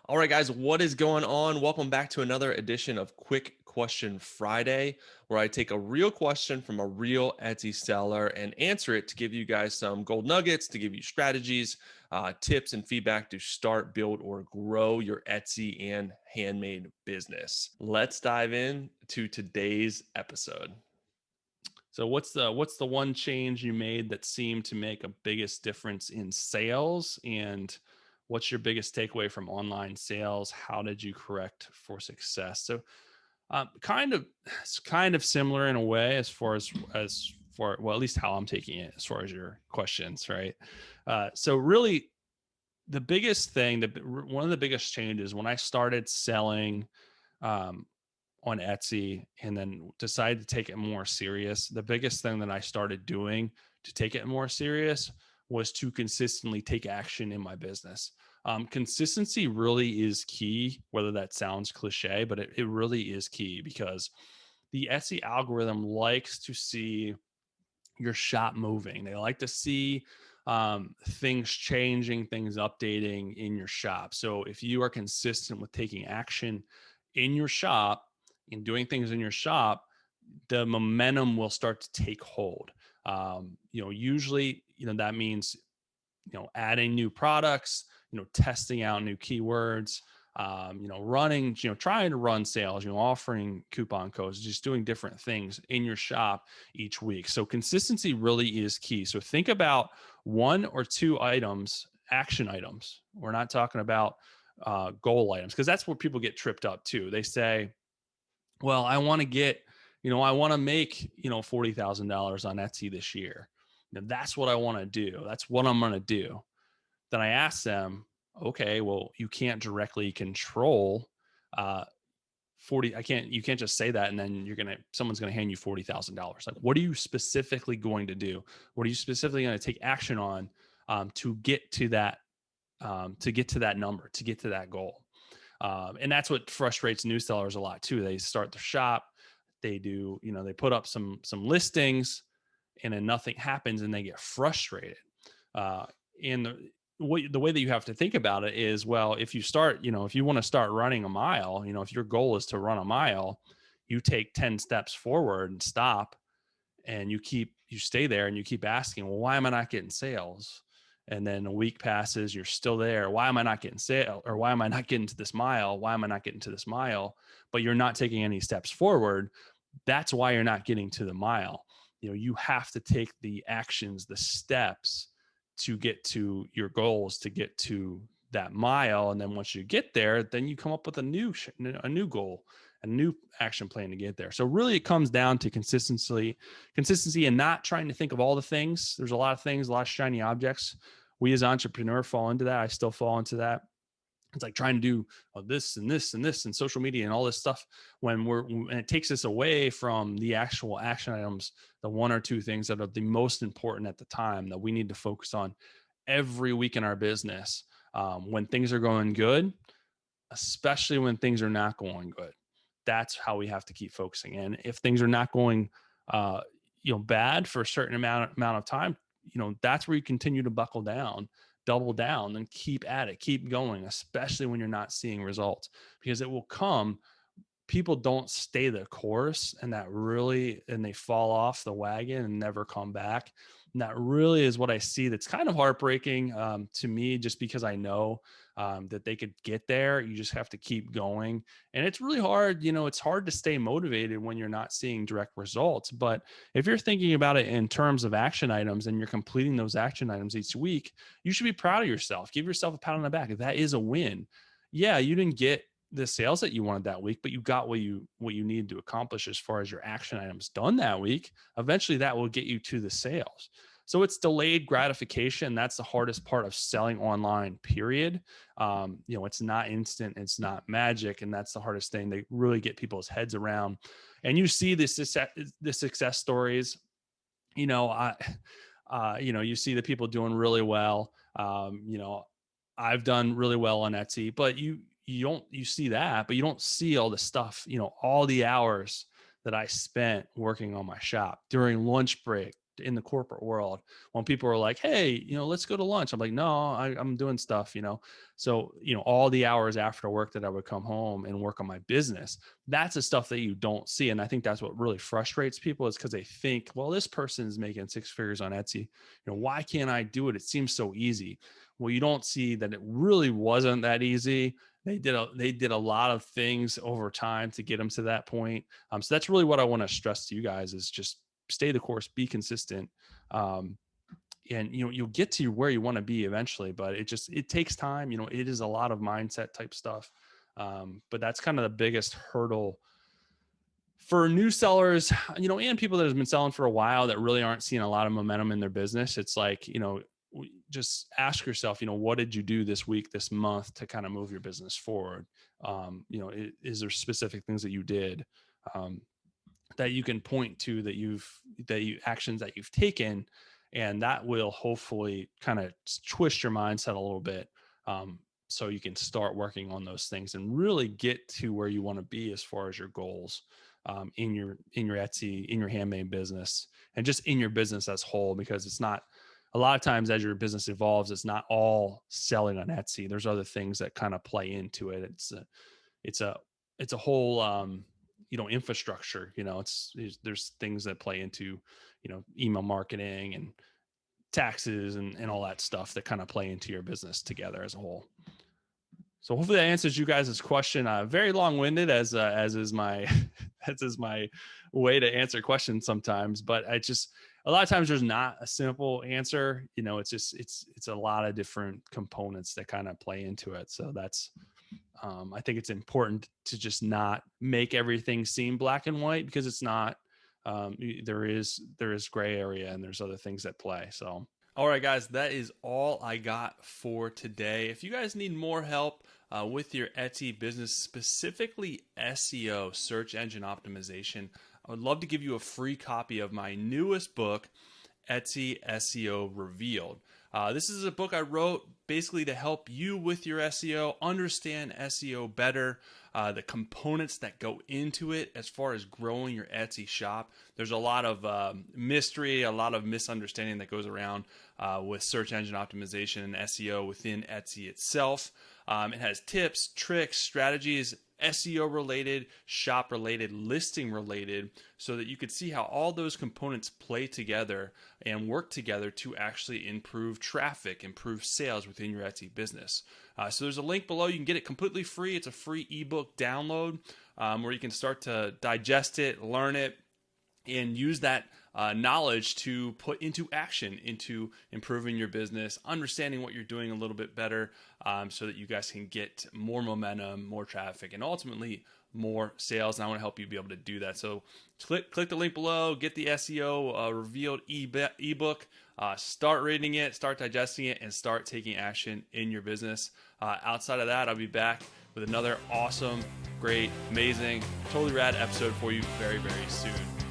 All right, guys, what is going on? Welcome back to another edition of Quick Question Friday, where I take a real question from a real Etsy seller and answer it to give you guys some gold nuggets, to give you strategies, tips, and feedback to start, build, or grow your Etsy and handmade business. Let's dive in to today's episode. So what's the one change you made that seemed to make a biggest difference in sales? And what's your biggest takeaway from online sales? How did you correct for success? So kind of it's kind of similar in a way as for well, at least how I'm taking it as far as your questions, right? So really the biggest thing, one of the biggest changes when I started selling um, on Etsy and then decided to take it more serious. The biggest thing that I started doing to take it more serious was to consistently take action in my business. Consistency really is key, whether that sounds cliche, but it really is key because the Etsy algorithm likes to see your shop moving. They like to see things changing, things updating in your shop. So if you are consistent with taking action in your shop and doing things in your shop, the momentum will start to take hold. Usually, that means adding new products, testing out new keywords, running, trying to run sales, offering coupon codes, just doing different things in your shop each week. So consistency really is key. So think about one or two items, action items. We're not talking about goal items because that's where people get tripped up too. They say, well, I want to make, $40,000 on Etsy this year. That's what I want to do. That's what I'm going to do. Then I asked them, okay, well, you can't directly control uh 40. You can't just say that and then someone's gonna hand you $40,000. Like, what are you specifically going to do? What are you specifically going to take action on to get to that number, to get to that goal? And that's what frustrates new sellers a lot too. They start their shop, they do, they put up some listings and then nothing happens and they get frustrated. Uh, and the way that you have to think about it is, well, if you start, if you want to start running a mile, if your goal is to run a mile, you take 10 steps forward and stop and you stay there and you keep asking, well, why am I not getting sales? And then a week passes, you're still there. Why am I not getting sale? Or why am I not getting to this mile? Why am I not getting to this mile? But you're not taking any steps forward. That's why you're not getting to the mile. You have to take the actions, the steps to get to your goals, to get to that mile. And then once you get there, then you come up with a new goal, a new action plan to get there. So really it comes down to consistency and not trying to think of all the things. There's a lot of things, a lot of shiny objects. We as entrepreneurs fall into that. I still fall into that. It's like trying to do this and this and this and social media and all this stuff and it takes us away from the actual action items, the one or two things that are the most important at the time that we need to focus on every week in our business. When things are going good, especially when things are not going good, that's how we have to keep focusing. And if things are not going, uh, bad for a certain amount of time, that's where you continue to buckle down, double down, and keep at it, keep going, especially when you're not seeing results, because it will come. People don't stay the course and they fall off the wagon and never come back. And that really is what I see. That's kind of heartbreaking to me, just because I know that they could get there. You just have to keep going. And it's really hard. It's hard to stay motivated when you're not seeing direct results. But if you're thinking about it in terms of action items and you're completing those action items each week, you should be proud of yourself. Give yourself a pat on the back. That is a win. Yeah, you didn't get the sales that you wanted that week, but you got what you needed to accomplish as far as your action items done that week. Eventually that will get you to the sales. So it's delayed gratification. That's the hardest part of selling online, period. It's not instant, it's not magic. And that's the hardest thing they really get people's heads around. And you see the success stories, you know, I, you see the people doing really well. I've done really well on Etsy, but you see that, but you don't see all the stuff, all the hours that I spent working on my shop during lunch break, in the corporate world. When people are like, hey, let's go to lunch, I'm like, no, I'm doing stuff. So all the hours after work that I would come home and work on my business, that's the stuff that you don't see. And I think that's what really frustrates people, is because they think, well, this person is making 6 figures on Etsy, why can't I do it? It seems so easy. Well, you don't see that it really wasn't that easy. They did a lot of things over time to get them to that point. So that's really what I want to stress to you guys, is just stay the course, be consistent. And you'll get to where you want to be eventually, but it takes time. It is a lot of mindset type stuff. But that's kind of the biggest hurdle for new sellers, and people that have been selling for a while that really aren't seeing a lot of momentum in their business. It's like, just ask yourself, what did you do this week, this month to kind of move your business forward? Is there specific things that you did that you can point to, actions that you've taken, and that will hopefully kind of twist your mindset a little bit, so you can start working on those things and really get to where you want to be as far as your goals, in your Etsy, in your handmade business, and just in your business as whole. Because it's not, a lot of times as your business evolves, it's not all selling on Etsy. There's other things that kind of play into it. It's a whole, infrastructure. There's things that play into, email marketing and taxes and all that stuff that kind of play into your business together as a whole. So hopefully that answers you guys' question. Very long-winded, as is my way to answer questions sometimes. But a lot of times there's not a simple answer. It's a lot of different components that kind of play into it. So that's, I think it's important to just not make everything seem black and white, because it's not. There is gray area, and there's other things at play. So, all right, guys, that is all I got for today. If you guys need more help with your Etsy business, specifically SEO, search engine optimization, I would love to give you a free copy of my newest book, Etsy SEO Revealed. This is a book I wrote basically to help you with your SEO, understand SEO better, the components that go into it as far as growing your Etsy shop. There's a lot of mystery, a lot of misunderstanding that goes around with search engine optimization and SEO within Etsy itself. It has tips, tricks, strategies, SEO related, shop related, listing related, so that you could see how all those components play together and work together to actually improve traffic, improve sales within your Etsy business. So there's a link below. You can get it completely free. It's a free ebook download where you can start to digest it, learn it, and use that knowledge to put into action, into improving your business, understanding what you're doing a little bit better, so that you guys can get more momentum, more traffic, and ultimately more sales. And I want to help you be able to do that. So click the link below, get the SEO Revealed ebook, start reading it, start digesting it, and start taking action in your business. Outside of that, I'll be back with another awesome, great, amazing, totally rad episode for you very, very soon.